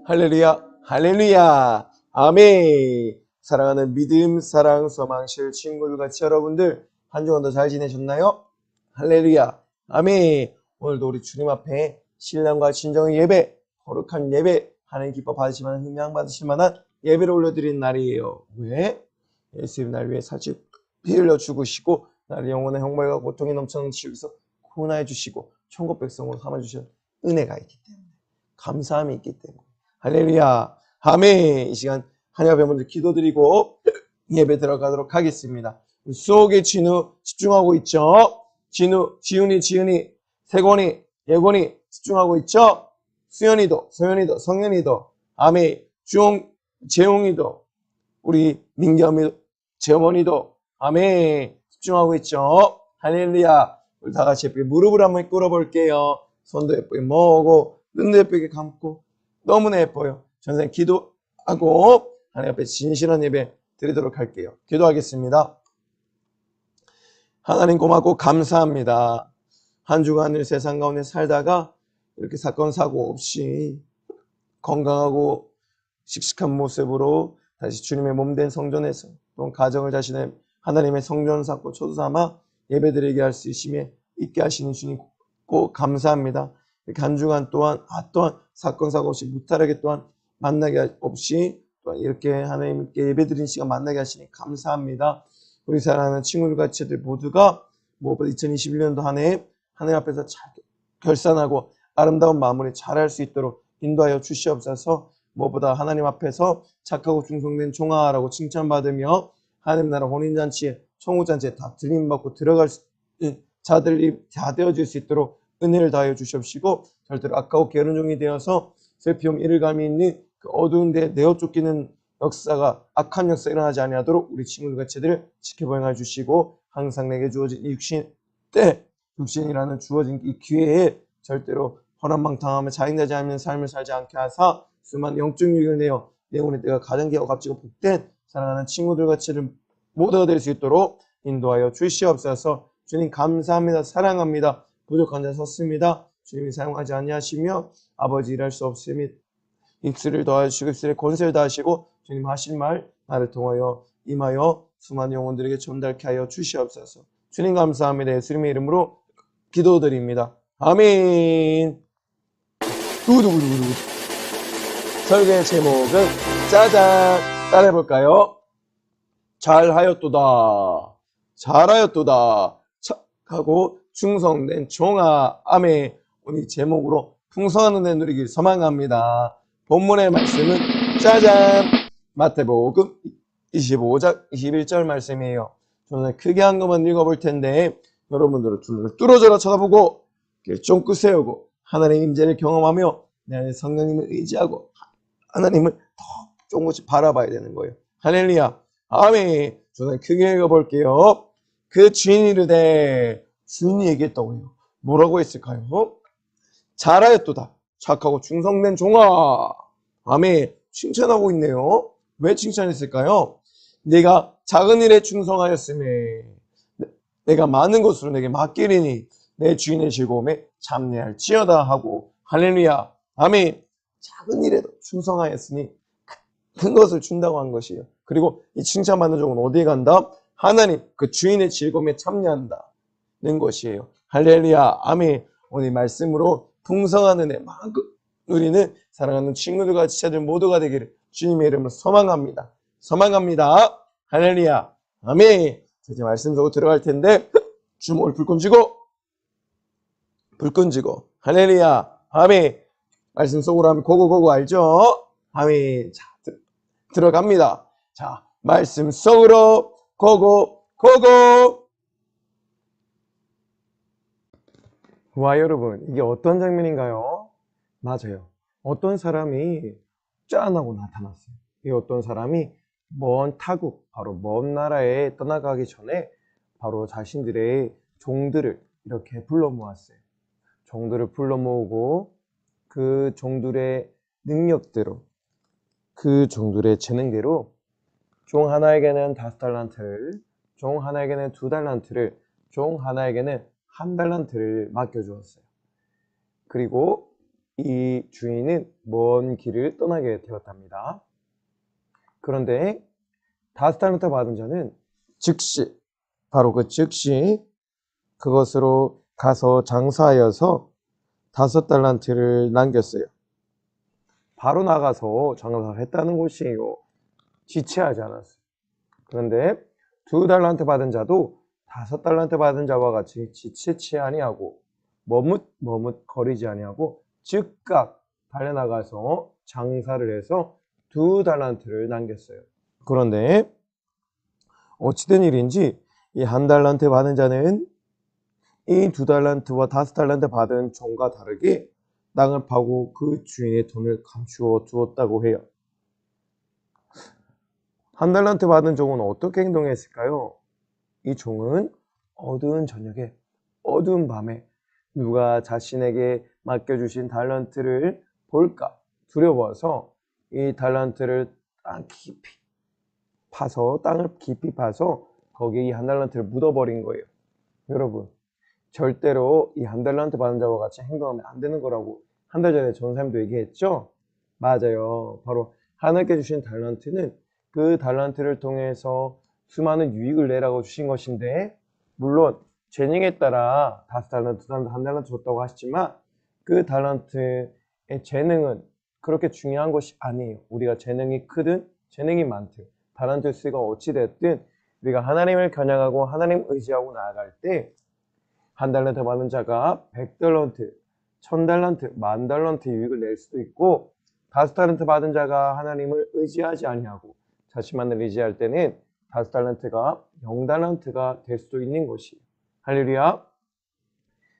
할렐루야, 할렐루야, 아멘. 사랑하는 믿음, 사랑, 소망실 친구들같이 여러분들 한 주간 더 잘 지내셨나요? 할렐루야, 아멘. 오늘도 우리 주님 앞에 신랑과 진정의 예배, 거룩한 예배, 하나님 기뻐 받으실 만한 흥량 받으실 만한 예배를 올려드리는 날이에요. 왜? 예수님 날 위해 살찌 피 흘려 죽으시고 나를 영혼의 형벌과 고통이 넘쳐는 치유에서 구원해 주시고 천국 백성으로 삼아주신 은혜가 있기 때문에, 감사함이 있기 때문에, 할렐루야, 아멘. 이 시간 하나님 앞에 먼저 기도드리고 예배 들어가도록 하겠습니다. 수옥의 진우 집중하고 있죠? 진우, 지훈이, 지은이, 세권이, 예권이 집중하고 있죠? 수연이도, 소연이도, 성현이도, 아멘. 주홍, 재홍이도, 우리 민겸이, 재원이도, 아멘. 집중하고 있죠? 할렐루야. 우리 다 같이 예쁘게 무릎을 한번 꿇어볼게요. 손도 예쁘게 모으고, 눈도 예쁘게 감고, 너무나 예뻐요. 전생 기도하고 하나님 앞에 진실한 예배 드리도록 할게요. 기도하겠습니다. 하나님 고맙고 감사합니다. 한 주간을 세상 가운데 살다가 이렇게 사건 사고 없이 건강하고 씩씩한 모습으로 다시 주님의 몸된 성전에서 또 가정을 자신의 하나님의 성전 삼고 초도 삼아 예배드리게 할 수 있게 하시는 주님 꼭 감사합니다. 이렇게 한 주간 또한 사건 사고 없이 무탈하게 또한 만나게 없이 또한 이렇게 하나님께 예배드리는 시간 만나게 하시니 감사합니다. 우리 사랑하는 친구들과 지체들 모두가 무엇보다 2021년도 한 해 하나님 앞에서 잘 결산하고 아름다운 마무리 잘할 수 있도록 인도하여 주시옵소서. 무엇보다 하나님 앞에서 착하고 충성된 종아라고 칭찬받으며 하나님 나라 혼인잔치에 청후잔치에 다 들림받고 들어갈 자들이 다 되어질 수 있도록 은혜를 다하여 주시옵시고 절대로 악하고 게으른 종이 되어서 슬픔 이를감이 있는 그 어두운 데 내어 쫓기는 역사가 악한 역사 일어나지 아니하도록 우리 친구들과 제들을 지켜보행해 주시고 항상 내게 주어진 이 육신이라는 주어진 이 기회에 절대로 허랑방탕하며 자행되지 않는 삶을 살지 않게 하사 수많은 영적 유익을 내어 영혼의 때가 가장 귀하고 값지고 복된 사랑하는 친구들과 제들 모두가 될 수 있도록 인도하여 주시옵소서. 주님 감사합니다. 사랑합니다. 부족한 자 섰습니다. 주님이 사용하지 아니하시며 아버지 일할 수 없으니 입술을 더하시고 입술에 권세를 다하시고 주님 하신 말 나를 통하여 임하여 수많은 영혼들에게 전달케 하여 주시옵소서. 주님 감사합니다. 예수님의 이름으로 기도드립니다. 아멘. 두구두구두구두구. 설교의 제목은 짜잔 따라해볼까요? 잘하였도다. 잘하였도다. 착하고 충성된 종아. 아멘. 오늘 제목으로 풍성한 은혜 누리길 소망합니다. 본문의 말씀은 짜잔 마태복음 25장 21절 말씀이에요. 저는 크게 한 것만 읽어볼 텐데 여러분들은 두 눈을 뚫어져라 쳐다보고 귀를 쫑긋 세우고 하나님의 임재를 경험하며 내 안에 성령님을 의지하고 하나님을 더 조금씩 바라봐야 되는 거예요. 할렐루야. 아멘. 저는 크게 읽어볼게요. 그 주인이 이르되 주인이 얘기했다고 해요. 뭐라고 했을까요? 잘하였도다. 착하고 충성된 종아. 아멘. 칭찬하고 있네요. 왜 칭찬했을까요? 내가 작은 일에 충성하였음에 내가 많은 것으로 내게 맡기리니 내 주인의 즐거움에 참여할지어다 하고 할렐루야. 아멘. 작은 일에도 충성하였으니 큰 것을 준다고 한 것이에요. 그리고 이 칭찬받는 종은 어디에 간다? 하나님 그 주인의 즐거움에 참여한다는 것이에요. 할렐루야. 아멘. 오늘 말씀으로 풍성한 은혜 마음껏 누리는 사랑하는 친구들과 지체들 모두가 되기를 주님의 이름으로 소망합니다. 소망합니다. 할렐루야. 아멘. 이제 말씀 보고 들어갈 텐데 주먹을 불 끈지고 할렐루야. 아멘. 말씀 속으로 하면 고고고고 알죠? 아멘. 자, 들어갑니다. 자, 말씀 속으로 고고. 와, 여러분, 이게 어떤 장면인가요? 맞아요. 어떤 사람이 짠하고 나타났어요. 이 어떤 사람이 먼 타국, 바로 먼 나라에 떠나가기 전에 바로 자신들의 종들을 이렇게 불러 모았어요. 종들을 불러 모으고 그 종들의 능력대로, 그 종들의 재능대로 종 하나에게는 5달란트를, 종 하나에게는 2달란트를, 종 하나에게는 1달란트를 맡겨주었어요. 그리고 이 주인은 먼 길을 떠나게 되었답니다. 그런데 5달란트 받은 자는 즉시, 바로 그 즉시 그것으로 가서 장사하여서 5달란트를 남겼어요. 바로 나가서 장사를 했다는 것이에요. 지체하지 않았어요. 그런데 2달란트 받은 자도 5달란트 받은 자와 같이 지체치 아니하고 머뭇거리지 아니하고 즉각 달려나가서 장사를 해서 2달란트를 남겼어요. 그런데 어찌된 일인지 이 1달란트 받은 자는 이 2달란트와 5달란트 받은 종과 다르게 땅을 파고 그 주인의 돈을 감추어 두었다고 해요. 1달란트 받은 종은 어떻게 행동했을까요? 이 종은 어두운 저녁에, 어두운 밤에 누가 자신에게 맡겨주신 달란트를 볼까 두려워서 이 달란트를 땅을 깊이 파서 거기에 이 한 달란트를 묻어버린 거예요. 여러분, 절대로 이 한 달란트 받은 자와 같이 행동하면 안 되는 거라고 한 달 전에 전사님도 얘기했죠? 맞아요. 바로 하나님께 주신 달란트는 그 달란트를 통해서 수많은 유익을 내라고 주신 것인데, 물론 재능에 따라 5달란트, 한 달란트 줬다고 하시지만 그 달란트의 재능은 그렇게 중요한 것이 아니에요. 우리가 재능이 크든 재능이 많든 달란트 수가 어찌 됐든 우리가 하나님을 겨냥하고 하나님 의지하고 나아갈 때 한 달란트 받은 자가 100달란트, 1000달란트, 10,000달란트 유익을 낼 수도 있고, 5달란트 받은 자가 하나님을 의지하지 아니하고 자신만을 의지할 때는 5달란트가 0달란트가 될 수도 있는 것이에요. 할렐루야.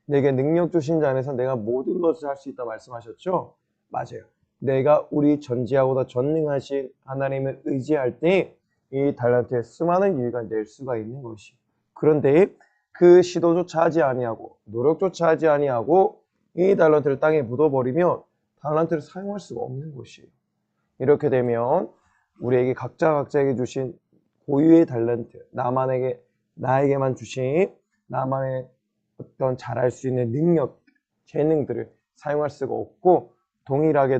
내게 능력 주신 자 안에서 내가 모든 것을 할 수 있다 말씀하셨죠? 맞아요. 내가 우리 전지하보다 전능하신 하나님을 의지할 때 이 달란트에 수많은 유익을 낼 수가 있는 것이에요. 그런데 그 시도조차 하지 아니하고 노력조차 하지 아니하고 이 달란트를 땅에 묻어버리면 달란트를 사용할 수가 없는 것이에요. 이렇게 되면 우리에게 각자에게 주신 고유의 달란트, 나에게만 주신 나만의 어떤 잘할 수 있는 능력, 재능들을 사용할 수가 없고, 동일하게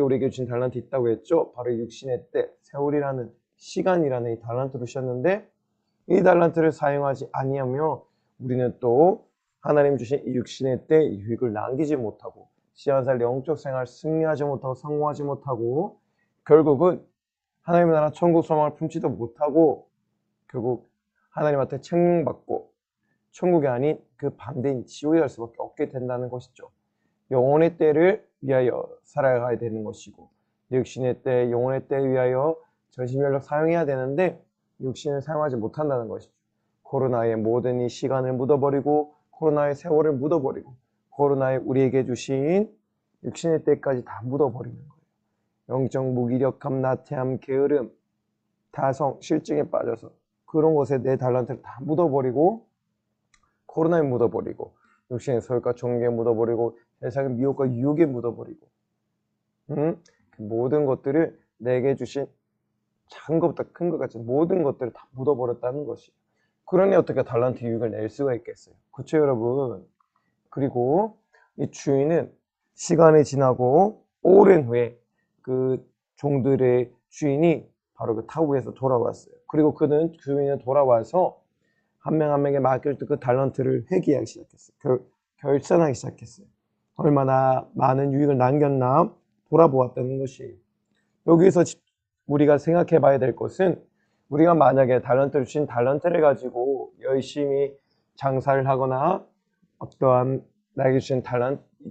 우리에게 주신 달란트 있다고 했죠. 바로 육신의 때, 세월이라는 시간이라는 이 달란트를 주셨는데, 이 달란트를 사용하지 아니하며 우리는 또 하나님 주신 이 육신의 때 유익을 남기지 못하고 시간살 영적 생활 승리하지 못하고 성공하지 못하고 결국은 하나님의 나라 천국 소망을 품지도 못하고 결국 하나님한테 책망받고 천국이 아닌 그 반대인 지옥에 갈 수밖에 없게 된다는 것이죠. 영혼의 때를 위하여 살아가야 되는 것이고 육신의 때, 영혼의 때를 위하여 전심전력 사용해야 되는데 육신을 사용하지 못한다는 것이죠. 코로나의 모든 이 시간을 묻어버리고 코로나의 세월을 묻어버리고 코로나에 우리에게 주신 육신의 때까지 다 묻어버리는 거예요. 영적 무기력함, 나태함, 게으름, 다성, 실증에 빠져서 그런 것에 내 달란트를 다 묻어버리고 코로나에 묻어버리고 육신의 소욕과 정욕에 묻어버리고 세상의 미혹과 유혹에 묻어버리고 그 모든 것들을 내게 주신 작은 것부터 큰 것 같이 모든 것들을 다 묻어버렸다는 것이. 그러니 어떻게 달란트 유익을 낼 수가 있겠어요? 그렇죠, 여러분? 그리고 이 주인은 시간이 지나고 오랜 후에 그 종들의 주인이 바로 그 타국에서 돌아왔어요. 그리고 그는 주인은 돌아와서 한 명 한 명에게 맡겨줬던 그 달란트를 회개하기 시작했어요. 결산하기 시작했어요. 얼마나 많은 유익을 남겼나 돌아보았다는 것이에요. 여기서 우리가 생각해 봐야 될 것은 우리가 만약에 달란트를 주신 달란트를 가지고 열심히 장사를 하거나 어떠한 나에게 주신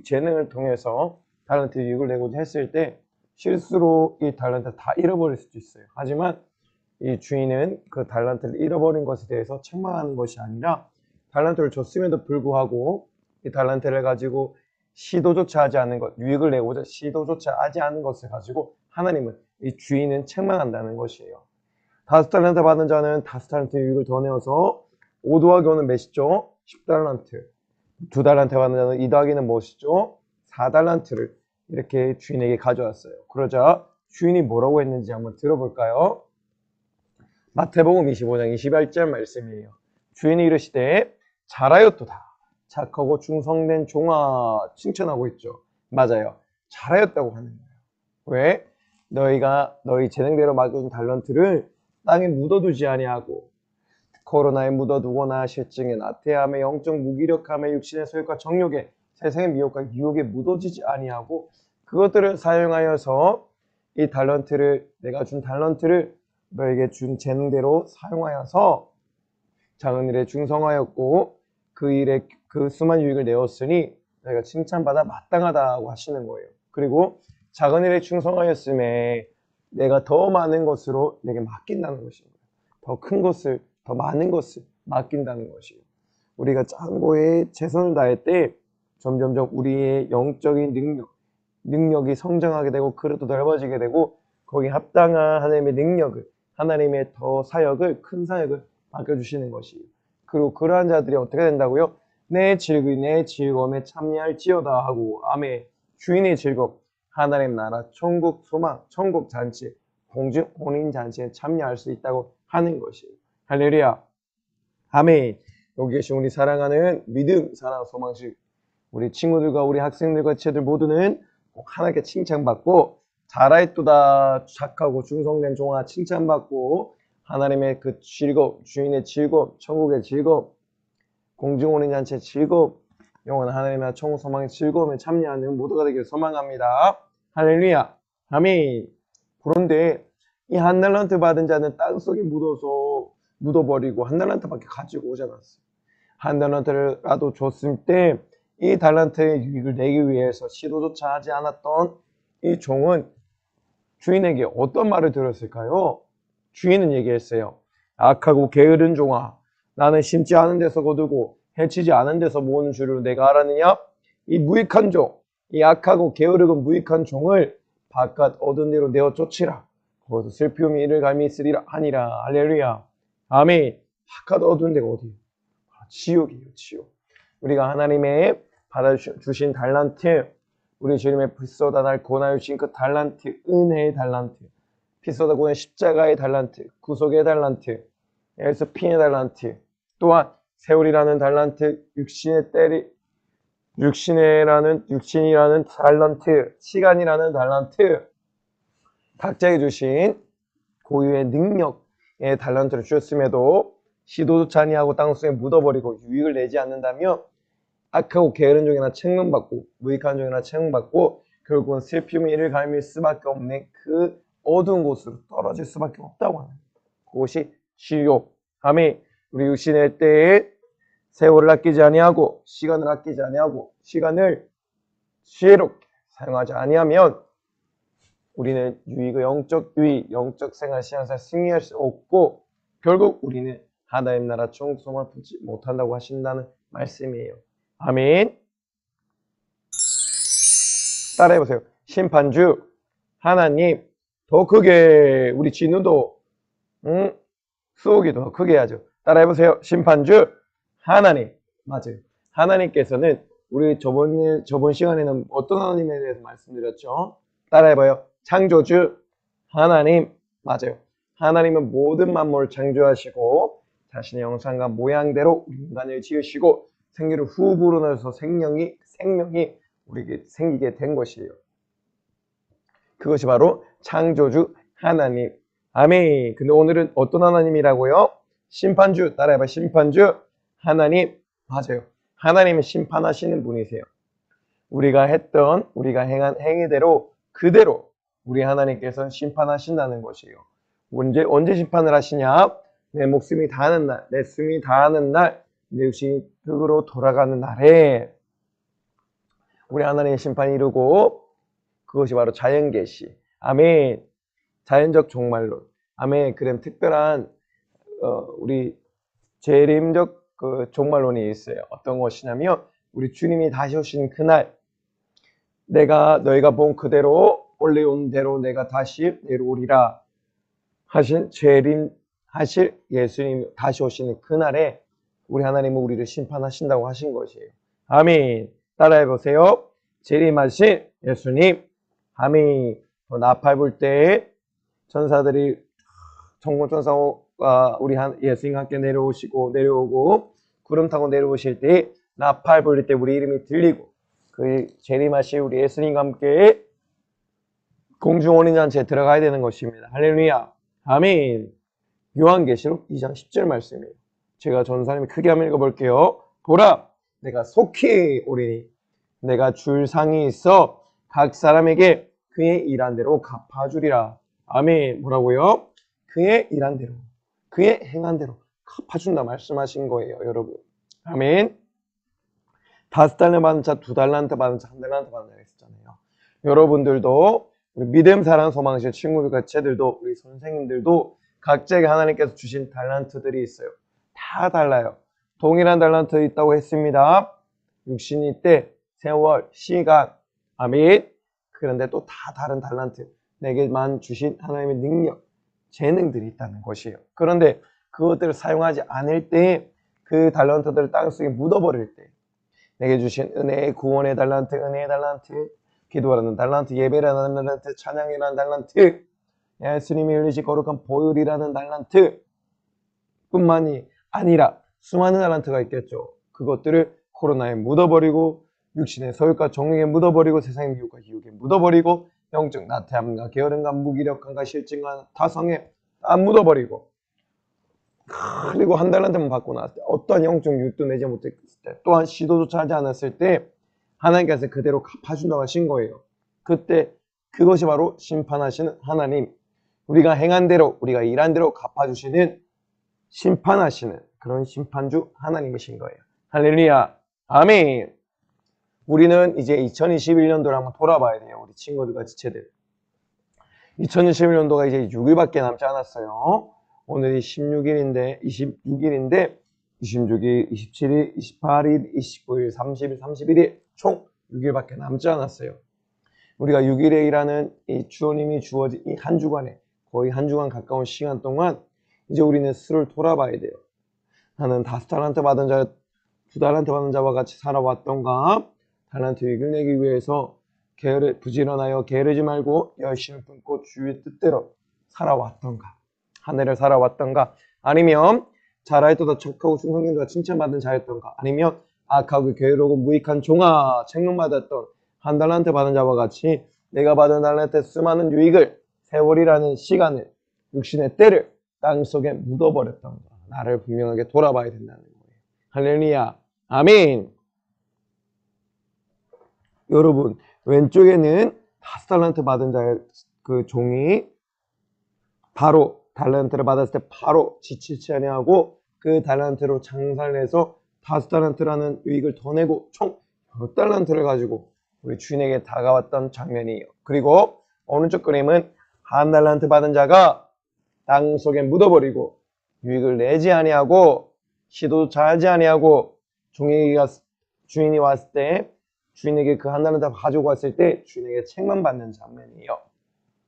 재능을 통해서 달란트 유익을 내고자 했을 때 실수로 이 달란트를 다 잃어버릴 수도 있어요. 하지만 이 주인은 그 달란트를 잃어버린 것에 대해서 책망하는 것이 아니라 달란트를 줬음에도 불구하고 이 달란트를 가지고 시도조차 하지 않은 것, 유익을 내고자 시도조차 하지 않은 것을 가지고 하나님은 이 주인은 책망한다는 것이에요. 5달란트 받은 자는 5달란트 유익을 더 내어서 5 더하기 5는 몇이죠? 10달란트. 2달란트 받은 자는 2 더하기는 무엇이죠? 4달란트를 이렇게 주인에게 가져왔어요. 그러자 주인이 뭐라고 했는지 한번 들어볼까요? 마태복음 25장 28절 말씀이에요. 주인이 이르시되 잘하였도다. 착하고 충성된 종아, 칭찬하고 있죠. 맞아요. 잘하였다고 하는 거예요. 왜? 너희가 너희 재능대로 맡겨준 달란트를 땅에 묻어두지 아니하고 코로나에 묻어두거나 실증에 나태함에 영적 무기력함에 육신의 소욕과 정욕에 세상의 미혹과 유혹에 묻어지지 아니하고 그것들을 사용하여서 이 달란트를 내가 준 달란트를 너에게 준 재능대로 사용하여서 작은 일에 충성하였고 그 일에 그 수많은 유익을 내었으니 너희가 칭찬받아 마땅하다고 하시는 거예요. 그리고 작은 일에 충성하였음에 내가 더 많은 것으로 내게 맡긴다는 것입니다. 더 큰 것을, 더 많은 것을 맡긴다는 것이에요. 우리가 창고에 최선을 다할 때 점점점 우리의 영적인 능력이 성장하게 되고 그릇도 넓어지게 되고 거기에 합당한 하나님의 능력을, 하나님의 더 사역을, 큰 사역을 맡겨주시는 것이에요. 그리고 그러한 자들이 어떻게 된다고요? 내 즐거움에 참여할지어다 하고 아멘. 주인의 즐거움, 하나님 나라, 천국 소망, 천국 잔치, 공중 혼인 잔치에 참여할 수 있다고 하는 것이에요. 할렐루야. 아멘. 여기 계신 우리 사랑하는 믿음, 사랑, 소망식 우리 친구들과 우리 학생들과 지체들 모두는 꼭 하나님께 칭찬받고 잘하였도다 착하고 충성된 종아 칭찬받고 하나님의 그 즐거움, 주인의 즐거움, 천국의 즐거움, 공중혼인 잔치의 즐거움, 영원한 하나님의 나라 천국 소망의 즐거움에 참여하는 모두가 되기를 소망합니다. 할렐루야. 아멘. 그런데 이 한 달란트 받은 자는 땅속에 묻어버리고 한 달란트밖에 가지고 오지 않았어요. 한 달란트라도 줬을 때 이 달란트의 유익을 내기 위해서 시도조차 하지 않았던 이 종은 주인에게 어떤 말을 들었을까요? 주인은 얘기했어요. 악하고 게으른 종아, 나는 심지 않은 데서 거두고 해치지 않은 데서 모으는 줄을 내가 알았느냐? 이 무익한 종, 이 악하고 게으르고 무익한 종을 바깥 어두운 데로 내어 쫓으라. 거기서 슬픔이 이를 갈미 있으리라 하니라. 할렐루야. 아멘. 바깥 어두운 데가 어디예요? 지옥이에요, 지옥. 우리가 하나님의 받아주신 달란트, 우리 주님의 피 쏟아 날 고나여 주신 그 달란트, 은혜의 달란트, 피 쏟아 고난 십자가의 달란트, 구속의 달란트, 예수 피의 달란트, 또한 세월이라는 달란트, 육신이라는 달란트, 시간이라는 달란트, 각자에게 주신 고유의 능력의 달란트를 주셨음에도 시도조차 아니하고 땅속에 묻어버리고 유익을 내지 않는다면 악하고 게으른 종이나 책망받고 무익한 종이나 책망받고 결국은 슬픔의 이를 갈밀 수밖에 없는 그 어두운 곳으로 떨어질 수밖에 없다고 하는 그것이 지옥. 아멘. 우리 육신의 때에 세월을 아끼지 아니하고 시간을 아끼지 아니하고 시간을 지혜롭게 사용하지 아니하면 우리는 영적 유익, 영적 생활, 신앙생활 승리할 수 없고 결국 우리는 하나님 나라 천국 소망을 품지 못한다고 하신다는 말씀이에요. 아멘. 따라해보세요. 심판주 하나님 더 크게 우리 진우도 수옥이도 더 크게 하죠. 따라해보세요. 심판주 하나님. 맞아요. 하나님께서는 우리 저번 시간에는 어떤 하나님에 대해서 말씀드렸죠? 따라해봐요. 창조주 하나님. 맞아요. 하나님은 모든 만물을 창조하시고 자신의 형상과 모양대로 인간을 지으시고 생기를 후 불어넣어서 생명이 우리에게 생기게 된 것이에요. 그것이 바로 창조주 하나님. 아멘. 근데 오늘은 어떤 하나님이라고요? 심판주. 따라해봐. 심판주 하나님. 맞아요. 하나님은 심판하시는 분이세요. 우리가 행한 행위대로 그대로 우리 하나님께서는 심판하신다는 것이에요. 언제 심판을 하시냐? 내 목숨이 다하는 날, 내 숨이 다하는 날, 내 육신이 흙으로 돌아가는 날에 우리 하나님의 심판이 이루고 그것이 바로 자연계시. 아멘. 자연적 종말론. 아멘. 그럼 특별한 우리 재림적 그 종말론이 있어요. 어떤 것이냐면 우리 주님이 다시 오신 그날 너희가 본 그대로 올려온 대로 내가 다시 내려오리라 하신 재림하실 예수님 다시 오시는 그날에 우리 하나님은 우리를 심판하신다고 하신 것이에요. 아멘. 따라해보세요. 재림하신 예수님. 아멘. 나팔 불 때 천사들이 천군천사가 우리 예수님과 함께 내려오고 구름 타고 내려오실 때 나팔 불릴 때 우리 이름이 들리고 그 재림하실 우리 예수님과 함께 공중혼인잔치에 들어가야 되는 것입니다. 할렐루야. 아멘. 요한계시록 2장 10절 말씀이에요. 제가 전사님이 크게 한번 읽어볼게요. 보라, 내가 속히 오리니 내가 줄 상이 있어 각 사람에게 그의 일한 대로 갚아주리라. 아멘. 뭐라고요? 그의 일한 대로, 그의 행한 대로 갚아준다 말씀하신 거예요, 여러분. 아멘. 5달러 받은 자, 2달란트 받은 자, 1달란트 받은 자 있었잖아요. 여러분들도 우리 믿음, 사랑, 소망실 친구들과 제들도 우리 선생님들도 각자에게 하나님께서 주신 달란트들이 있어요. 다 달라요. 동일한 달란트 있다고 했습니다. 육신이 때, 세월, 시간, 아멘. 그런데 또 다 다른 달란트, 내게만 주신 하나님의 능력, 재능들이 있다는 것이에요. 그런데 그것들을 사용하지 않을 때 그 달란트들을 땅속에 묻어버릴 때 내게 주신 은혜의 구원의 달란트, 은혜의 달란트, 기도라는 달란트, 예배라는 달란트, 찬양이라는 달란트, 예수님이 흘리신 거룩한 보혈이라는 달란트 뿐만이 아니라 수많은 달란트가 있겠죠. 그것들을 코로나에 묻어버리고 육신의 소욕과 정욕에 묻어버리고 세상의 미혹과 유혹에 묻어버리고 영적 나태함과 게으름과 무기력함과 실증과 타성에 다 묻어버리고, 그리고 한 달란트만 받고 나왔을 때 어떠한 영적 유익도 내지 못했을 때, 또한 시도조차 하지 않았을 때 하나님께서 그대로 갚아준다고 하신 거예요. 그때 그것이 바로 심판하시는 하나님, 우리가 행한 대로 우리가 일한 대로 갚아주시는 심판하시는 그런 심판주 하나님이신 거예요. 할렐루야, 아멘. 우리는 이제 2021년도를 한번 돌아봐야 돼요. 우리 친구들과 지체들. 2021년도가 이제 6일밖에 남지 않았어요. 오늘이 26일인데 26일, 27일, 28일, 29일, 30일, 31일 총 6일밖에 남지 않았어요. 우리가 6일에 일하는 이 주님이 주어진 이 한 주간에 거의 한 주간 가까운 시간 동안 이제 우리는 스스로를 돌아봐야 돼요. 나는 5달란트 받은 자, 2달란트 받은 자와 같이 살아왔던가? 달란트 유익을 내기 위해서 부지런하여 게으르지 말고 열심히 품고 주의 뜻대로 살아왔던가? 한 해를 살아왔던가? 아니면 잘하였도다 척하고 충성된 자가 칭찬받은 자였던가? 아니면 악하고 게으르고 무익한 종아 책망받았던 한 달란트 받은 자와 같이 내가 받은 달란트의 수많은 유익을, 세월이라는 시간을, 육신의 때를 땅속에 묻어버렸던가? 나를 분명하게 돌아봐야 된다는 거예요. 할렐루야, 아멘. 여러분, 왼쪽에는 5달란트 받은 자의 그 종이 바로 달란트를 받았을 때 바로 지치지 아니하고 그 달란트로 장사를 해서 5달란트라는 유익을 더 내고 총 10달란트를 가지고 우리 주인에게 다가왔던 장면이에요. 그리고 오른쪽 그림은 한 달란트 받은 자가 땅속에 묻어버리고 유익을 내지 아니하고 시도조차 하지 아니하고 주인이 왔을 때 주인에게 그 한 달란트 가지고 왔을 때 주인에게 책망받는 장면이에요.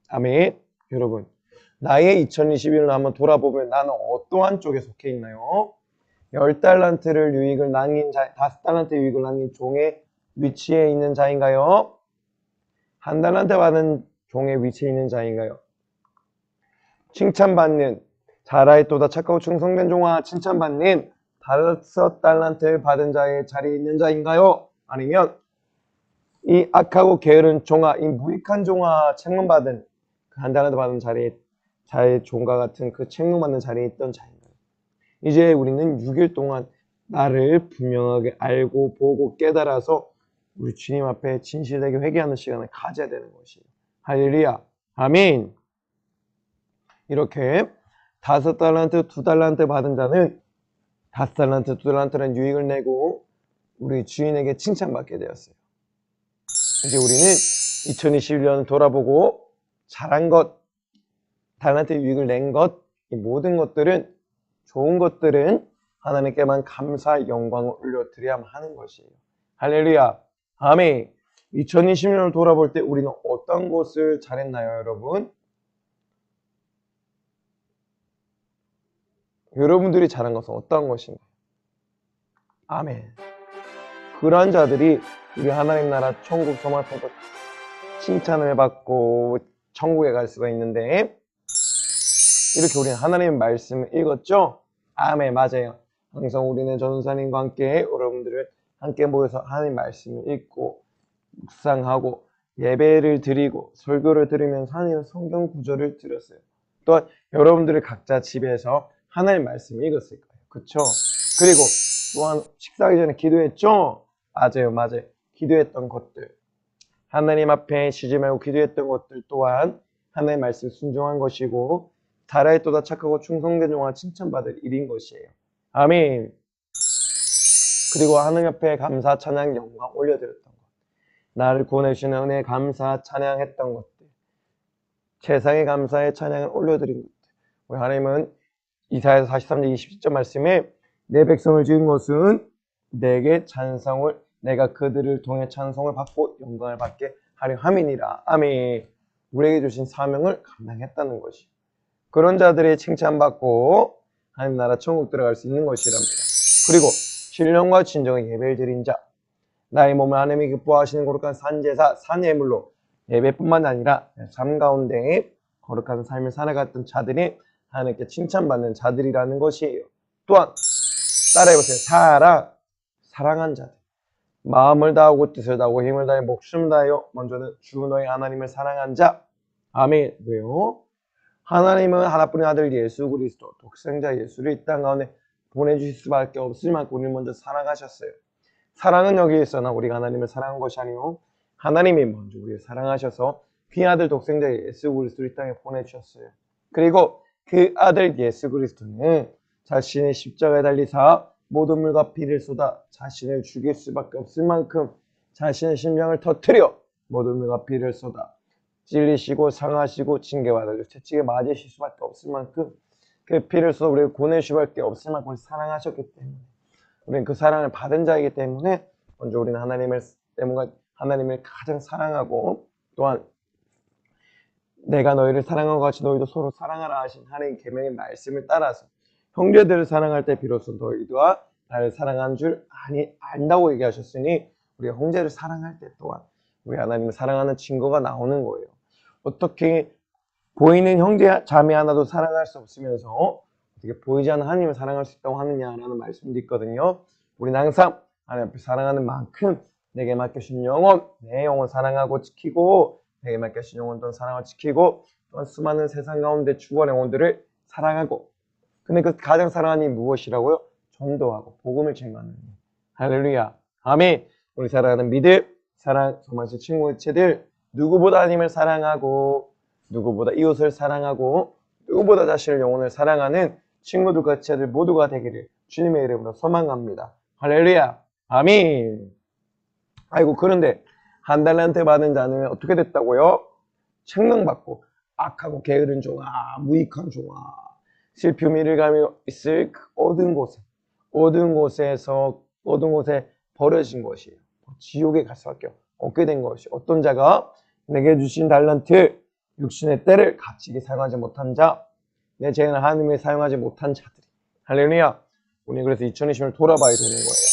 아멘. 여러분, 나의 2021년을 한번 돌아보면 나는 어떠한 쪽에 속해 있나요? 10달란트를 유익을 남긴 자, 5달란트 유익을 남긴 종의 위치에 있는 자인가요? 한 달란트 받은 종의 위치에 있는 자인가요? 칭찬받는, 잘하였도다 착하고 충성된 종아 칭찬받는 5달란트 받은 자의 자리에 있는 자인가요? 아니면 이 악하고 게으른 종아, 이 무익한 종아 책망받은 그 한 달란트 받은 자의 종과 같은 그 책망받는 자리에 있던 자인가요? 이제 우리는 6일 동안 나를 분명하게 알고 보고 깨달아서 우리 주님 앞에 진실되게 회개하는 시간을 가져야 되는 것이에요. 할렐루야, 아멘. 이렇게 5달란트, 2달란트 받은 자는 5달란트, 2달란트라는 유익을 내고 우리 주인에게 칭찬받게 되었어요. 이제 우리는 2021년을 돌아보고 잘한 것, 달란트 유익을 낸 것, 이 모든 것들은, 좋은 것들은 하나님께만 감사, 영광을 올려드려야 하는 것이에요. 할렐루야, 아멘. 2020년을 돌아볼 때 우리는 어떤 것을 잘했나요, 여러분? 여러분들이 잘한 것은 어떤 것인가요? 아멘. 그러한 자들이 우리 하나님 나라 천국 소망에서 칭찬을 받고 천국에 갈 수가 있는데, 이렇게 우리는 하나님의 말씀을 읽었죠? 아멘, 맞아요. 항상 우리는 전도사님과 함께 여러분들을 함께 모여서 하나님 말씀을 읽고 묵상하고 예배를 드리고 설교를 들으면서 하나님의 성경 구절을 들었어요. 또한 여러분들을 각자 집에서 하나님 말씀을 읽었을 거예요. 그렇죠? 그리고 또한 식사하기 전에 기도했죠? 맞아요. 기도했던 것들, 하나님 앞에 쉬지 말고 기도했던 것들 또한 하나님 말씀 순종한 것이고 잘하였도다 착하고 충성된 종아 칭찬받을 일인 것이에요. 아멘. 그리고 하나님 앞에 감사, 찬양, 영광 올려드렸던 것, 나를 구원해주신 은혜에 감사, 찬양했던 것들, 세상에 감사의 찬양을 올려드린 것들. 우리 하나님은 이사야서 43장 27절 말씀에 내 백성을 지은 것은 내게 찬송을, 내가 그들을 통해 찬송을 받고 영광을 받게 하려 함이니라. 아멘. 우리에게 주신 사명을 감당했다는 것이, 그런 자들의 칭찬받고 하나님 나라 천국 들어갈 수 있는 것이랍니다. 그리고 신령과 진정의 예배를 드린 자, 나의 몸을 하나님이 기뻐하시는 거룩한 산제사, 산예물로 예배뿐만 아니라 삶 가운데 거룩한 삶을 살아갔던 자들이 하나님께 칭찬받는 자들이라는 것이에요. 또한 따라해보세요. 사랑한 자들. 마음을 다하고 뜻을 다하고 힘을 다해 목숨을 다하여 먼저는 주 너의 하나님을 사랑한 자. 아멘. 왜요? 하나님은 하나뿐인 아들 예수 그리스도 독생자 예수를 이 땅 가운데 보내주실 수밖에 없을 만큼 우리를 먼저 사랑하셨어요. 사랑은 여기에 있으나 우리가 하나님을 사랑한 것이 아니요 하나님이 먼저 우리를 사랑하셔서 그 아들 독생자 예수 그리스도를 이 땅에 보내주셨어요. 그리고 그 아들 예수 그리스도는 자신의 십자가에 달리사 모든 물과 피를 쏟아 자신을 죽일 수밖에 없을 만큼 자신의 심장을 터뜨려 모든 물과 피를 쏟아 찔리시고 상하시고 징계받아 채찍에 맞으실 수밖에 없을 만큼 그 피를 쏟아 우리를 보낼 수밖에 없을 만큼 사랑하셨기 때문에 우리는 그 사랑을 받은 자이기 때문에 먼저 우리는 하나님을 가장 사랑하고 또한 내가 너희를 사랑한 것 같이 너희도 서로 사랑하라 하신 하나님 계명의 말씀을 따라서 형제들을 사랑할 때 비로소 너희가 나를 사랑한 줄 안다고 얘기하셨으니 우리가 형제를 사랑할 때 또한 우리 하나님을 사랑하는 증거가 나오는 거예요. 어떻게 보이는 형제 자매 하나도 사랑할 수 없으면서 어떻게 보이지 않는 하나님을 사랑할 수 있다고 하느냐라는 말씀도 있거든요. 우리는 항상 하나님 앞에 사랑하는 만큼 내게 맡겨진 영혼, 내 영혼 사랑하고 지키고 내게 맡겨진 영혼 또한 사랑하고 지키고 또한 수많은 세상 가운데 죽어간 영혼들을 사랑하고 근데 그 가장 사랑하는 이 무엇이라고요? 전도하고 복음을 증거하는 일. 할렐루야. 아멘. 우리 사랑하는 믿음, 사랑, 소망실 친구체들 누구보다 하나님을 사랑하고 누구보다 이웃을 사랑하고 누구보다 자신의 영혼을 사랑하는 친구들과 지체들 모두가 되기를 주님의 이름으로 소망합니다. 할렐루야. 아멘. 아이고 그런데 한 달란트 받은 자는 어떻게 됐다고요? 책망받고 악하고 게으른 종아, 무익한 종아, 슬픔이 일감이 있을 어두운 곳에 버려진 것이에요. 지옥에 갈 수밖에 없게 된 것이 어떤 자가 내게 주신 달란트 육신의 때를 값지게 사용하지 못한 자, 내 재능을 하나님이 사용하지 못한 자들이 할렐루야. 우리 그래서 2020년을 돌아봐야 되는 거예요.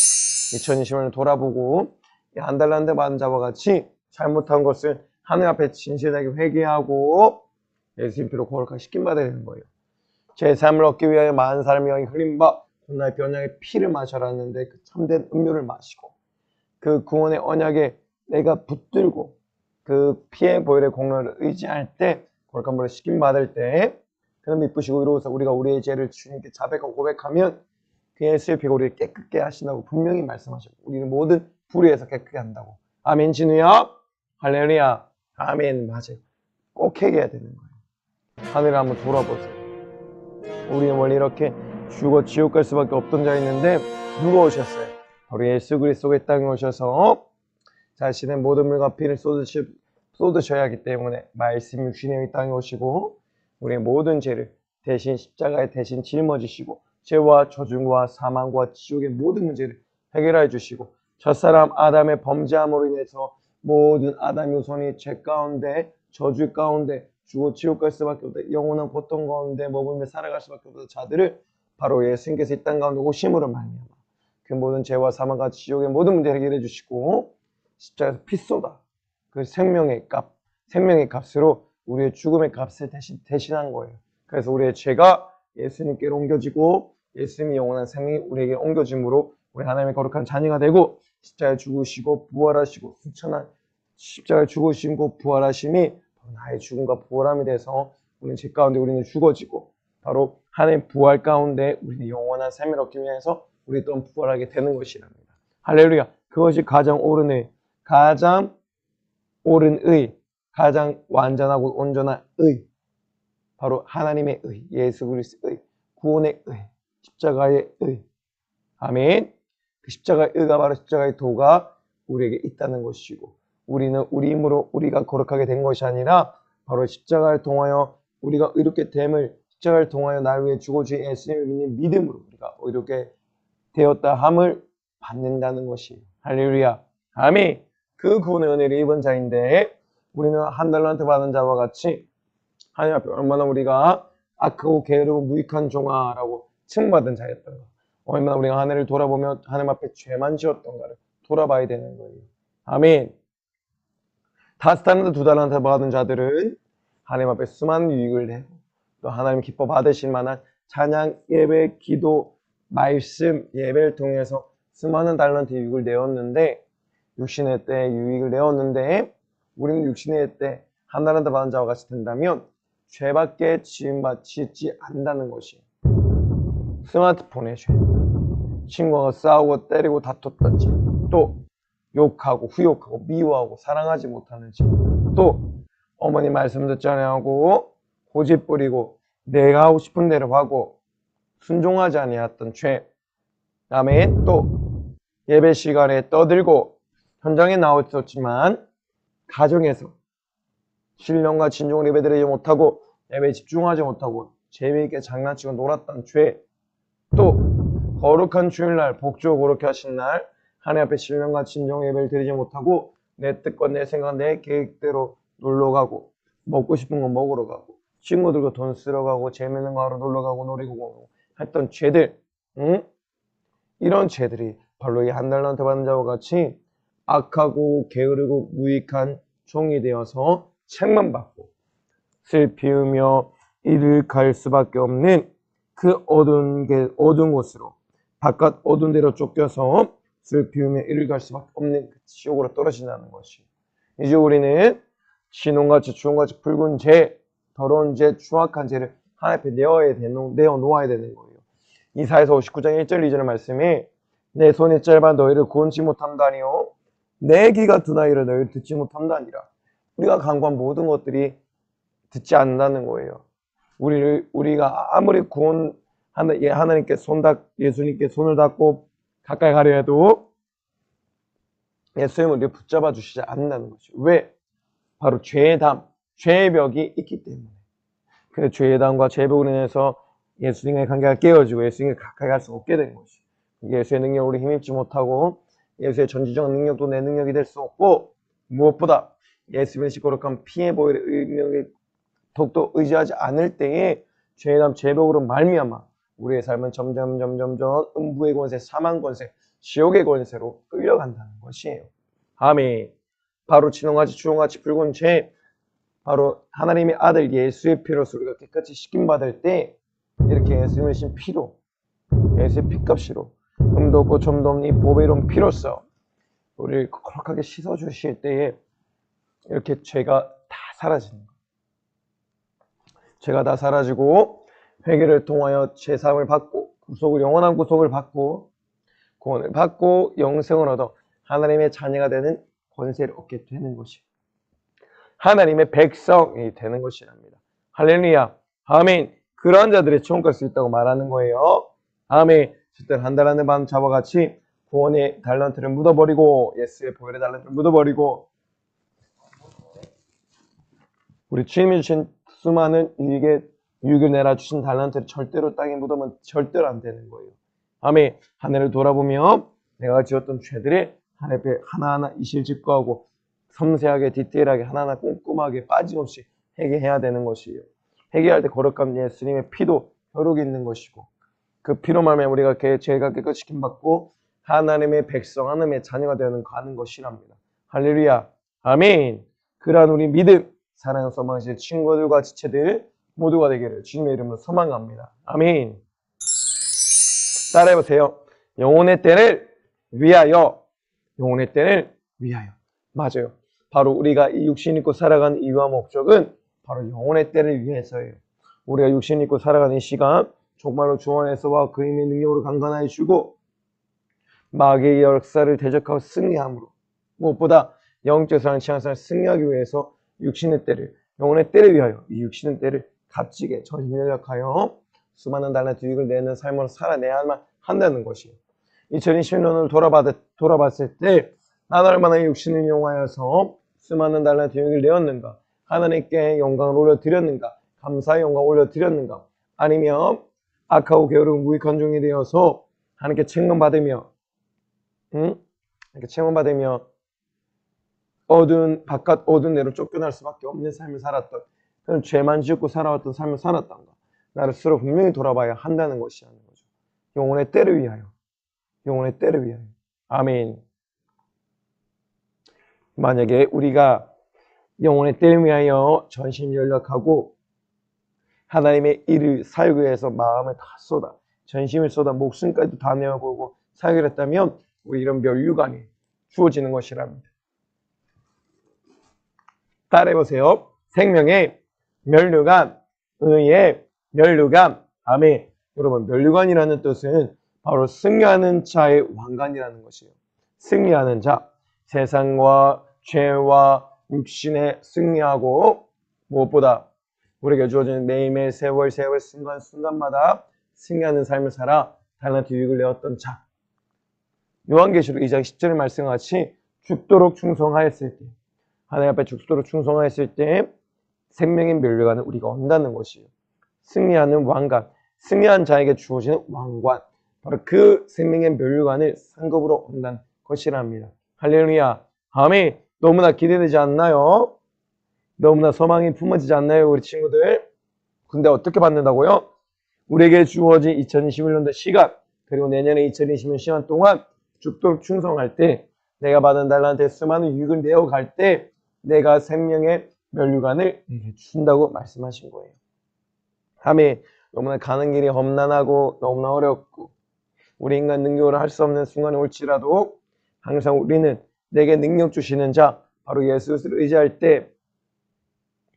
2020년을 돌아보고 한 달란트 받은 자와 같이 잘못한 것을 하나님 앞에 진실하게 회개하고 예수님 피로 거룩하게 시킴받아야 되는 거예요. 제 삶을 얻기 위하여 많은 사람이 여기 흘린 바 나의 변형의 피를 마셔라는데 그 참된 음료를 마시고 그 구원의 언약에 내가 붙들고 그 피의 보혈의 공로를 의지할 때 거룩한 물을 시킴받을 때 그는 미쁘시고 이로써 우리가 우리의 죄를 주님께 자백하고 고백하면 그의 슬피가 우리를 깨끗게 하신다고 분명히 말씀하셨고 우리는 모든 불의에서 깨끗게 한다고. 아멘 진우야. 할렐루야. 아멘. 맞아요. 꼭 해야 되는 거예요. 하늘을 한번 돌아보세요. 우리는 원래 이렇게 죽어 지옥 갈 수밖에 없던 자였는데 누가 오셨어요? 바로 예수 그리스도의 땅에 오셔서 자신의 모든 물과 피를 쏟으셔야 하기 때문에 말씀 육신의 땅에 오시고 우리의 모든 죄를 대신 십자가에 대신 짊어지시고 죄와 저주와 사망과 지옥의 모든 문제를 해결해 주시고 첫사람 아담의 범죄함으로 인해서 모든 아담 후손이 죄 가운데 저주 가운데 죽어 지옥 갈 수밖에 없다. 영원한 고통 가운데 머물며 살아갈 수밖에 없다. 자들을 바로 예수님께서 이 땅 가운데 오심으로 말미암아 그 모든 죄와 사망과 지옥의 모든 문제를 해결해 주시고 십자가에서 피 쏟아 그 생명의 값으로 우리의 죽음의 값을 대신한 거예요. 그래서 우리의 죄가 예수님께로 옮겨지고 예수님이 영원한 생명이 우리에게 옮겨짐으로 우리 하나님의 거룩한 자녀가 되고 십자가에 죽으시고 부활하시고 수천한 십자가에 죽으시고 부활하심이 나의 죽음과 부활함이 돼서 우리는 죄 가운데 우리는 죽어지고 바로 하나님 부활 가운데 우리는 영원한 삶을 얻기 위해서 우리 또한 부활하게 되는 것이랍니다. 할렐루야. 그것이 가장 옳은 의, 가장 완전하고 온전한 의, 바로 하나님의 의, 예수 그리스도의 구원의 의, 십자가의 의. 아멘. 그 십자가의 의가 바로 십자가의 도가 우리에게 있다는 것이고 우리는 우리 힘으로 우리가 거룩하게 된 것이 아니라 바로 십자가를 통하여 우리가 의롭게 됨을 십자가를 통하여 나를 위해 죽어주신 예수님을 믿는 믿음으로 우리가 의롭게 되었다 함을 받는다는 것이 할렐루야. 아멘. 그 구원의 은혜를 입은 자인데 우리는 한 달란트 받은 자와 같이 하나님 앞에 얼마나 우리가 악하고 게으르고 무익한 종아라고 칭받은 자였던가 얼마나 우리가 하늘을 돌아보며 하나님 앞에 죄만 지었던가를 돌아봐야 되는 거예요. 아멘. 5달란트 2달란트 받은 자들은 하나님 앞에 수많은 유익을 내고 또 하나님 기뻐 받으실 만한 찬양, 예배, 기도, 말씀, 예배를 통해서 수많은 달란트 유익을 내었는데 육신의 때 유익을 내었는데 우리는 육신의 때 한 달란트 받은 자와 같이 된다면 죄밖에 지음받지 않는다는 것이 스마트폰의 죄, 친구와 싸우고 때리고 다퉜던지 또 욕하고 후욕하고 미워하고 사랑하지 못하는 죄, 또 어머니 말씀 듣지 않냐고 고집 부리고 내가 하고 싶은 대로 하고 순종하지 아니했던 죄. 다음에 또 예배 시간에 떠들고 현장에 나올 수 없지만 가정에서 신령과 진정을 예배드리지 못하고 예배에 집중하지 못하고 재미있게 장난치고 놀았던 죄. 또 거룩한 주일날 복주고 거룩해 하신 날 하나님 앞에 신령과 진정 예배를 드리지 못하고 내 뜻과 내 생각 내 계획대로 놀러가고 먹고 싶은 거 먹으러 가고 친구들과 돈 쓰러 가고 재밌는 거 하러 놀러 가고 놀이고 가고 했던 죄들, 이런 죄들이 바로 이 한 달란트 받은 자와 같이 악하고 게으르고 무익한 종이 되어서 책만 받고 슬피우며 이를 갈 수밖에 없는 그 어두운 곳으로 바깥 어두운 데로 쫓겨서 슬피우며 이를 갈 수밖에 없는 그 지옥으로 떨어진다는 것이. 이제 우리는 신혼같이 주홍같이 붉은 죄, 더러운 죄, 추악한 죄를 하나님 앞에 내어놓아야 되는 거예요. 이사야서 59장 1절 2절의 말씀에 내 손이 짧아 너희를 구원치 못함다니요 내 귀가 둔하이라 너희를 듣지 못함다니라. 우리가 간구한 모든 것들이 듣지 않는다는 거예요. 우리가 아무리 하나님께 예수님께 손을 닫고 가까이 가려 해도 예수님은 우리를 붙잡아 주시지 않는다는 것이죠. 왜? 바로 죄의 담, 죄의 벽이 있기 때문에. 그 죄의 담과 죄의 벽으로 인해서 예수님의 관계가 깨어지고 예수님께 가까이 갈 수 없게 된 것이. 예수의 능력으로 힘입지 못하고 예수의 전지적 능력도 내 능력이 될 수 없고 무엇보다 예수님의 거룩한 피의 보혈의 능력에 더욱더 의지하지 않을 때에 죄의 담, 죄의 벽으로 말미암아 우리의 삶은 점점 음부의 권세, 사망 권세, 지옥의 권세로 끌려간다는 것이에요. 아멘. 바로 진홍같이 주홍같이 붉은 죄, 바로 하나님의 아들 예수의 피로서 우리가 깨끗이 씻김받을 때 이렇게 예수님의 신 피로, 예수의 피값으로 음도 없고 점도 없는 이 보배로운 피로써 우리를 거룩하게 씻어주실 때에 이렇게 죄가 다 사라지는 거예요. 죄가 다 사라지고 회개를 통하여 죄사함을 받고 영원한 구속을 받고 구원을 받고 영생을 얻어 하나님의 자녀가 되는 권세를 얻게 되는 것이 하나님의 백성이 되는 것이랍니다. 할렐루야. 아멘. 그러한 자들의 지옥 갈 수 있다고 말하는 거예요. 아멘. 진짜 한 달란트 받은 자와 같이 구원의 달란트를 묻어버리고 예수의 보혈의 달란트를 묻어버리고 우리 주님이 주신 수많은 유익을 내라 주신 달란트를 절대로 땅에 묻으면 절대로 안 되는 거예요. 아멘. 하늘을 돌아보며 내가 지었던 죄들을 하나님 앞에 하나하나 이실직고하고 섬세하게 디테일하게 하나하나 꼼꼼하게 빠짐없이 회개해야 되는 것이에요. 회개할 때 거룩한 예수님의 피도 효력이 있는 것이고 그 피로 말미암아 우리가 죄가 깨끗이 씻김받고 하나님의 백성, 하나님의 자녀가 되는 가는 것이랍니다. 할렐루야. 아멘. 그러한 우리 믿음, 사랑하는 소망하실 친구들과 지체들 모두가 되기를 주님의 이름으로 소망합니다. 아멘. 따라해보세요. 영혼의 때를 위하여. 영혼의 때를 위하여. 맞아요. 바로 우리가 이 육신 입고 살아가는 이유와 목적은 바로 영혼의 때를 위해서예요. 우리가 육신 입고 살아가는 이 시간 정말로 주 안에서와 그 힘의 능력으로 강건하여 주고 마귀의 역사를 대적하고 승리함으로 무엇보다 영적 사랑 취향사를 승리하기 위해서 육신의 때를 영혼의 때를 위하여 이 육신의 때를 값지게 전면역하여 수많은 달란트 유익을 내는 삶으로 살아내야만 한다는 것이에요. 2020년을 돌아봤을 때 난 얼마나 육신을 이용하여서 수많은 달란트 유익을 내었는가, 하나님께 영광을 올려드렸는가, 감사의 영광을 올려드렸는가, 아니면 악하고 게으른 무익한 종이 되어서 하나님께 책망받으며 이렇게 책망받으며 바깥 어두운 데로 쫓겨날 수밖에 없는 삶을 살았던 그런 죄만 지었고 살아왔던 삶을 살았던가 나를 스스로 분명히 돌아봐야 한다는 것이라는 거죠. 영혼의 때를 위하여. 영혼의 때를 위하여. 아멘. 만약에 우리가 영혼의 때를 위하여 전심연력하고 하나님의 일을 살기 위해서 마음을 다 쏟아, 전심을 쏟아, 목숨까지도 다 내어보고 살기로 했다면 우리 이런 면류관이 주어지는 것이랍니다. 따라해보세요. 생명의 면류관, 의의 면류관. 아멘. 여러분, 면류관이라는 뜻은 바로 승리하는 자의 왕관이라는 것이에요. 승리하는 자, 세상과 죄와 육신에 승리하고 무엇보다 우리에게 주어지는 매일매일 세월 순간순간마다 승리하는 삶을 살아 달란트 유익을 내었던 자. 요한계시록 2장 10절의 말씀과 같이 죽도록 충성하였을 때, 하나님 앞에 죽도록 충성하였을 때 생명의 면류관을 우리가 얻는다는 것이에요. 승리하는 왕관, 승리한 자에게 주어지는 왕관, 바로 그 생명의 면류관을 상급으로 얻는 것이랍니다. 할렐루야. 아멘. 너무나 기대되지 않나요? 너무나 소망이 품어지지 않나요, 우리 친구들? 근데 어떻게 받는다고요? 우리에게 주어진 2021년도 시간, 그리고 내년에 2020년 시간 동안 죽도록 충성할 때, 내가 받은 달란트에 수많은 유익을 내어갈 때 내가 생명의 면류관을 준다고 말씀하신 거예요. 아멘. 너무나 가는 길이 험난하고 너무나 어렵고 우리 인간 능력으로 할 수 없는 순간이 올지라도 항상 우리는 내게 능력 주시는 자, 바로 예수를 의지할 때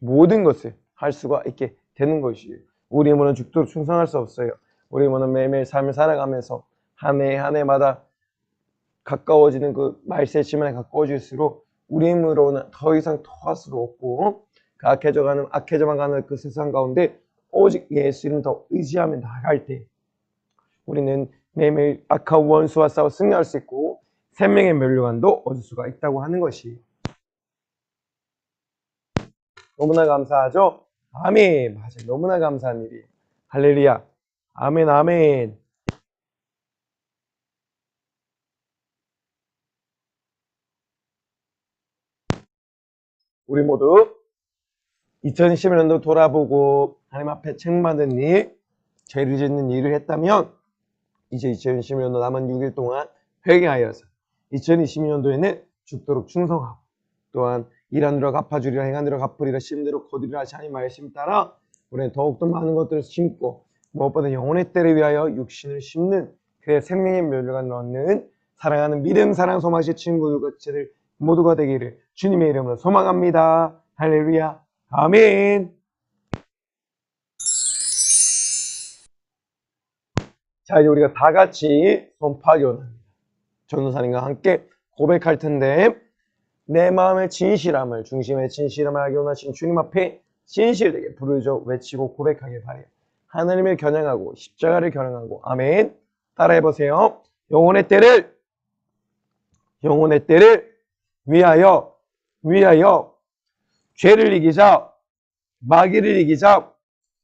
모든 것을 할 수가 있게 되는 것이에요. 우리 힘으로는 죽도록 충성할 수 없어요. 우리 힘으로는 매일매일 삶을 살아가면서 한 해 한 해마다 가까워지는 그 말세심에 가까워질수록 우리 힘으로는 더 이상 더할 수도 없고 그 악해져만 가는 그 세상 가운데 오직 예수를 더 의지하며 나아갈 때 우리는 매일매일 악한 원수와 싸워 승리할 수 있고 생명의 면류관도 얻을 수가 있다고 하는 것이 너무나 감사하죠? 아멘. 맞아요. 너무나 감사한 일이에요. 할렐루야. 아멘, 아멘. 우리 모두 2021년도 돌아보고 하나님 앞에 책망받은 일, 죄를 짓는 일을 했다면 이제 2021년도 남은 6일 동안 회개하여서 2022년도에는 죽도록 충성하고 또한 일한 대로 갚아주리라 행한 대로 갚으리라 심 대로 거두리라 하시 하나님 말씀 따라 우리는 더욱더 많은 것들을 심고 무엇보다 영혼의 때를 위하여 육신을 심는 그의 생명의 면류관을 얻는 사랑하는 믿음 사랑 소망시 친구들과 제들 모두가 되기를 주님의 이름으로 소망합니다. 할렐루야. 아멘. 자, 이제 우리가 다 같이 손파교합니다. 전도사님과 함께 고백할 텐데 내 마음의 진실함을 중심의 진실함을 알게 원하신 주님 앞에 진실되게 부르짖어 외치고 고백하길 바래요. 하나님을 겨냥하고 십자가를 겨냥하고 아멘. 따라해보세요. 영혼의 때를 위하여 죄를 이기자 마귀를 이기자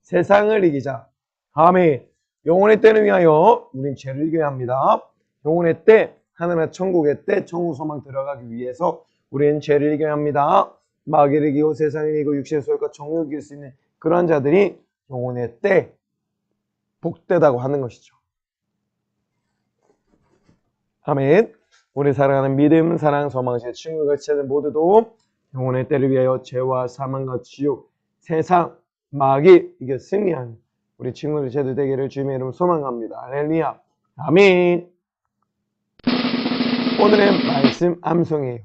세상을 이기자 아멘. 영혼의 때를 위하여 우린 죄를 이겨야 합니다. 영혼의 때 하나님의 천국의 때 천국 소망 들어가기 위해서 우리는 죄를 이겨야 합니다. 마귀를 이기고 세상을 이기고 육신의 소욕과 정욕을 이길 수 있는 그러한 자들이 영혼의 때 복되다고 하는 것이죠. 아멘. 우리 사랑하는 믿음, 사랑, 소망의 친구가 지체들 모두도 영혼의 때를 위하여 죄와 사망과 지옥, 세상, 마귀 이겨 승리한 우리 친구들 제들 되기를 주님의 이름으로 소망합니다. 할렐루야. 아멘. 오늘의 말씀 암송이에요.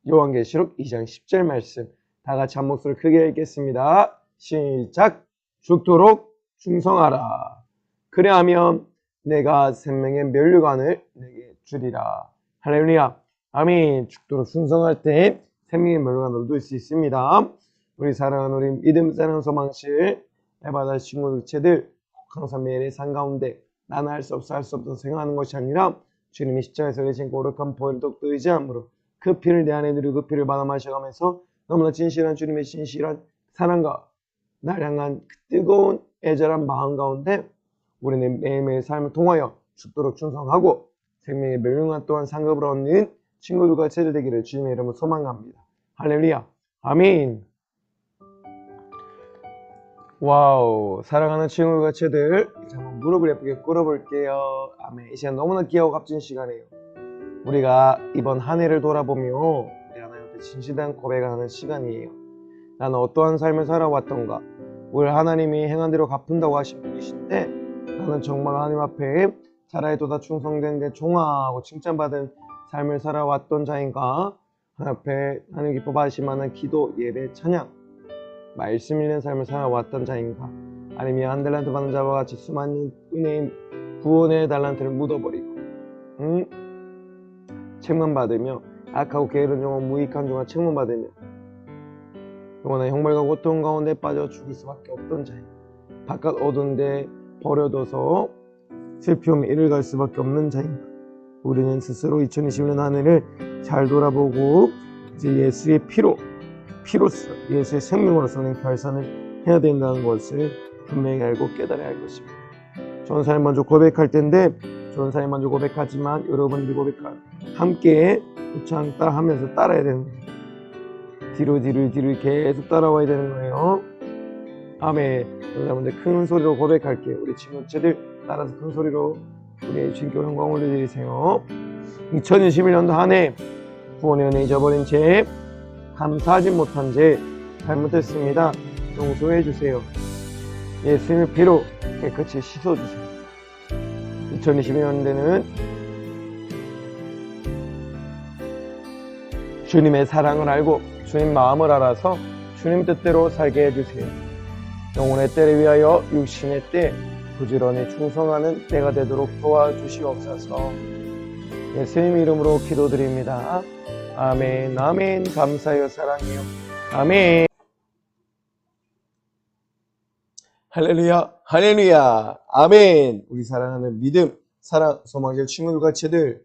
요한계시록 2장 10절 말씀 다 같이 한 목소리 크게 읽겠습니다. 시작. 죽도록 충성하라. 그래하면 내가 생명의 면류관을 내게 주리라. 할렐루야. 아멘. 죽도록 충성할 때 생명의 면류관을 얻을 수 있습니다. 우리 사랑하는 우리 믿음 사랑 소망실 에바다 친구들 제들 항상 매일의 삶 가운데 나는 할 수 없어 생각하는 것이 아니라 주님이 십자가에서 흘리신 거룩한 보혈을 독도 의지함으로 그 피를 내 안에 누리고 그 피를 받아 마셔가면서 너무나 진실한 주님의 진실한 사랑과 날 향한 그 뜨거운 애절한 마음 가운데 우리는 매일매일 삶을 통하여 죽도록 충성하고 생명의 멸류관 또한 상급을 얻는 친구들과 제들 되기를 주님의 이름으로 소망합니다. 할렐루야. 아멘. 와우. 사랑하는 친구들과 제들 이제 한번 무릎을 예쁘게 꿇어볼게요. 아멘. 이 시간 너무나 귀하고 값진 시간이에요. 우리가 이번 한 해를 돌아보며 우리 하나님 앞에 앞에 진실한 고백하는 시간이에요. 나는 어떠한 삶을 살아왔던가, 뭘 하나님이 행한 대로 갚은다고 하신 분이신데 나는 정말 하나님 앞에 살아에도다 충성된 내 종아하고 칭찬받은 삶을 살아왔던 자인가, 하나님 앞에 하나님 기뻐 받으실 만한 기도, 예배, 찬양, 말씀 읽는 삶을 살아왔던 자인가, 아니면 한 달란트 받는 자와 같이 수많은 은혜의 구원의 달란트를 묻어버리고 책만 받으며 악하고 게으른 종은 무익한 종아 책만 받으며 영원한 형벌과 고통 가운데 빠져 죽을 수밖에 없던 자인, 바깥 어두운데 버려둬서 슬픔 이를 갈 수밖에 없는 자인가. 우리는 스스로 2021년 한 해를 잘 돌아보고 이제 예수의 피로써 예수의 생명으로서는 결산을 해야 된다는 것을 분명히 알고 깨달아야 할 것입니다. 전사에 먼저 고백할 텐데 전사에 먼저 고백하지만 여러분들이 함께 우창따 하면서 따라야 되는 거예요. 뒤로 계속 따라와야 되는 거예요. 아멘. 여러분들 큰 소리로 고백할게요. 우리 친구들 따라서 큰 소리로 우리 주님께 영광 올려드리세요. 2021년도 한 해 구원의 은혜 잊어버린 죄, 감사하지 못한 죄, 잘못했습니다. 용서해 주세요. 예수님의 피로 깨끗이 씻어주세요. 2022년대는 주님의 사랑을 알고 주님 마음을 알아서 주님 뜻대로 살게 해주세요. 영혼의 때를 위하여 육신의 때 부지런히 충성하는 때가 되도록 도와주시옵소서. 예수님 이름으로 기도드립니다. 아멘. 아멘. 감사해요. 사랑해요. 아멘. 할렐루야. 할렐루야. 아멘. 우리 사랑하는 믿음, 사랑, 소망실 친구들과 제들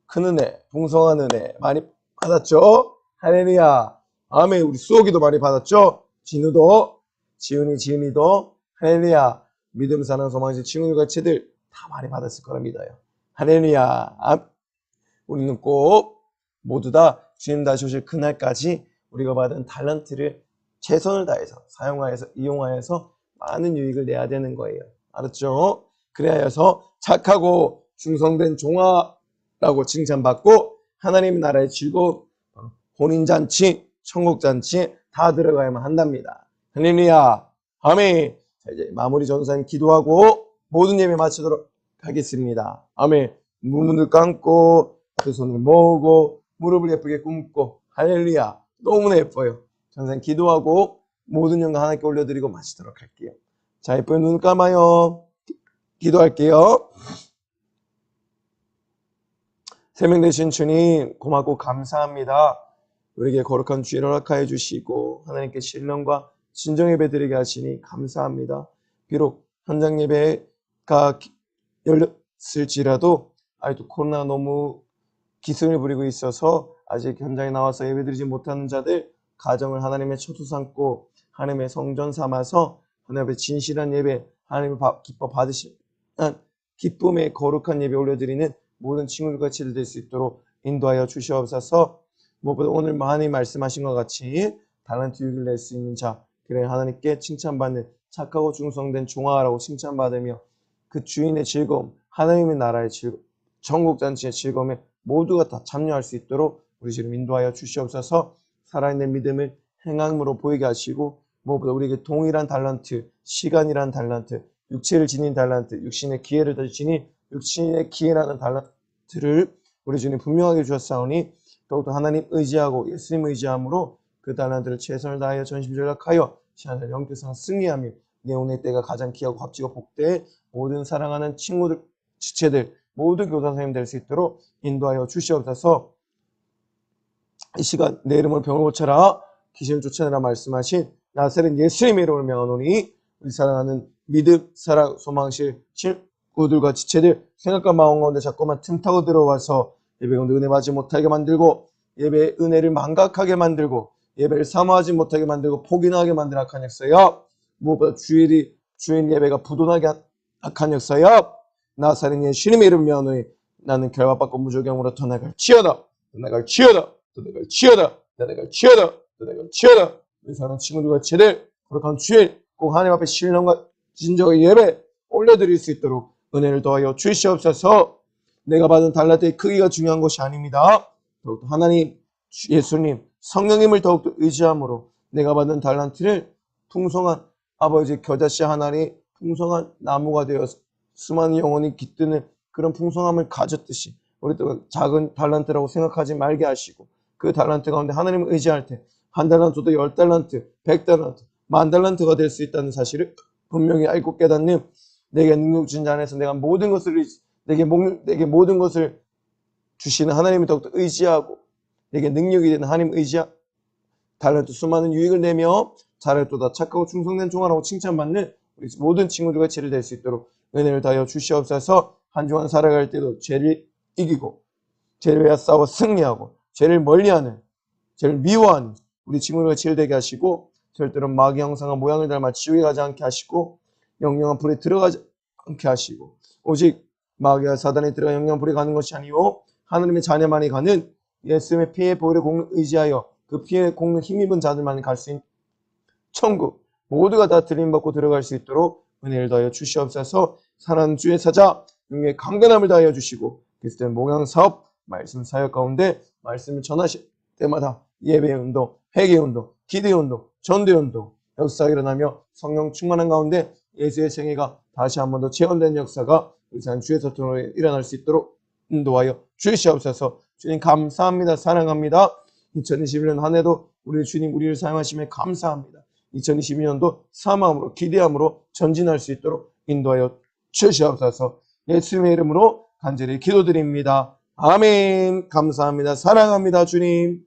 큰 은혜, 풍성한 은혜 많이 받았죠? 할렐루야. 아멘. 우리 수옥이도 많이 받았죠? 진우도, 지은이도, 할렐루야. 믿음, 사랑, 소망실 친구들과 제들 다 많이 받았을 거라 믿어요. 할렐루야. 우리는 꼭 모두 다 주님 다시 오실 그날까지 우리가 받은 달란트를 최선을 다해서 사용하여서 이용하여서 많은 유익을 내야 되는 거예요. 알았죠? 그래야 해서 착하고 충성된 종아라고 칭찬받고 하나님 나라의 즐거운 혼인잔치, 천국잔치 다 들어가야만 한답니다. 할렐루야. 아멘. 자, 이제 마무리 전사님 기도하고 모든 예배 마치도록 하겠습니다. 아멘. 눈을 감고 그 손을 모으고 무릎을 예쁘게 꿇고 할렐루야. 너무나 예뻐요. 전사님 기도하고 모든 영광 하나님께 올려드리고 마치도록 할게요. 자, 예쁜 눈 감아요. 기도할게요. 생명 되신 주님 고맙고 감사합니다. 우리에게 거룩한 주일 허락하여 주시고 하나님께 신령과 진정 예배 드리게 하시니 감사합니다. 비록 현장 예배가 열렸을지라도 아직도 코로나 너무 기승을 부리고 있어서 아직 현장에 나와서 예배드리지 못하는 자들 가정을 하나님의 처소 삼고 하나님의 성전 삼아서 하나님의 진실한 예배, 하나님의 기뻐 받으시는 기쁨의 거룩한 예배 올려드리는 모든 친구들과 치들 될 수 있도록 인도하여 주시옵소서. 무엇보다 오늘 많이 말씀하신 것 같이 달란트 유익을 낼 수 있는 자, 그래 하나님께 칭찬받는 착하고 충성된 종아라고 칭찬받으며 그 주인의 즐거움, 하나님의 나라의 즐거움, 천국잔치의 즐거움에 모두가 다 참여할 수 있도록 우리 지금 인도하여 주시옵소서. 살아있는 믿음을 행함으로 보이게 하시고 무엇보다 우리에게 동일한 달란트, 시간이란 달란트, 육체를 지닌 달란트, 육신의 기회를 지닌 육신의 기회라는 달란트를 우리 주님 분명하게 주셨사오니 더욱더 하나님 의지하고 예수님 의지함으로 그 달란트를 최선을 다하여 전심전력하여 시간을 영적상 승리하며 내 오늘 때가 가장 귀하고 값지고 복되에 모든 사랑하는 친구들, 지체들 모두 교사 선생님 될 수 있도록 인도하여 주시옵소서. 이 시간 내 이름으로 병을 고쳐라 귀신 쫓아내라 말씀하신 나사렛 예수님의 이름으로 명하노니 우리 사랑하는 믿음, 사랑, 소망실 친구들과 지체들 생각과 마음 가운데 자꾸만 틈타고 들어와서 예배 가운데 은혜 받지 못하게 만들고 예배의 은혜를 망각하게 만들고 예배를 사모하지 못하게 만들고 포기하게 만든 악한 역사여, 무엇보다 주일 예배가 부도나게 악한 역사여, 나사렛 예수님의 이름 명하노니 나는 결박받고 무조경으로 떠나갈 치여다, 떠나갈 치여다, 떠나갈 치여다, 떠나갈 치여다, 떠나갈 치여다. 우리 사랑하는 친구들과 제들 거룩한 주일 꼭 하나님 앞에 신령과 진정의 예배 올려드릴 수 있도록 은혜를 더하여 주시옵소서. 내가 받은 달란트의 크기가 중요한 것이 아닙니다. 더욱더 하나님, 예수님, 성령님을 더욱더 의지함으로 내가 받은 달란트를 풍성한 아버지 겨자씨 하나니 풍성한 나무가 되어 수많은 영혼이 깃드는 그런 풍성함을 가졌듯이 우리 또 작은 달란트라고 생각하지 말게 하시고 그 달란트 가운데 하나님을 의지할 때 한 달란트도 10달란트, 100달란트, 10,000달란트가 될 수 있다는 사실을 분명히 알고 깨닫는 내게 능력 주신 자 안에서 내가 모든 것을 내게 모든 것을 주시는 하나님을 더욱더 의지하고 내게 능력이 되는 하나님 의지하 달란트 수많은 유익을 내며 잘했도다 착하고 충성된 종아라고 칭찬받는 우리 모든 친구들과 죄를 될 수 있도록 은혜를 다하여 주시옵소서. 한 주간 살아갈 때도 죄를 이기고 죄를 위하여 싸워 승리하고 죄를 멀리하는 죄를 미워하는 우리 친구들과 죄를 되게 하시고 절대로 마귀 형상과 모양을 닮아 지옥에 가지 않게 하시고 영영한 불에 들어가지 않게 하시고 오직 마귀와 사단에 들어가 영영한 불에 가는 것이 아니오 하나님의 자녀만이 가는 예수님의 피의 보혈의 공을 의지하여 그 피의 공을 힘입은 자들만이 갈 수 있는 천국 모두가 다 들림받고 들어갈 수 있도록 은혜를 더하여 주시옵소서. 사랑하는 주의 사자 용의 강건함을 다하여 주시고 그리스도의 목양 사업 말씀 사역 가운데 말씀을 전하실 때마다 예배의 운동, 회개의 운동, 기도의 운동, 전도의 운동 역사가 일어나며 성령 충만한 가운데 예수의 생애가 다시 한 번 더 체험된 역사가 의사한 주의 소통으로 일어날 수 있도록 인도하여 주시옵소서. 주님 감사합니다. 사랑합니다. 2021년 한 해도 우리 주님 우리를 사용하심에 감사합니다. 2022년도 사마음으로 기대함으로 전진할 수 있도록 인도하여 주시옵소서. 예수님의 이름으로 간절히 기도드립니다. 아멘. 감사합니다. 사랑합니다. 주님.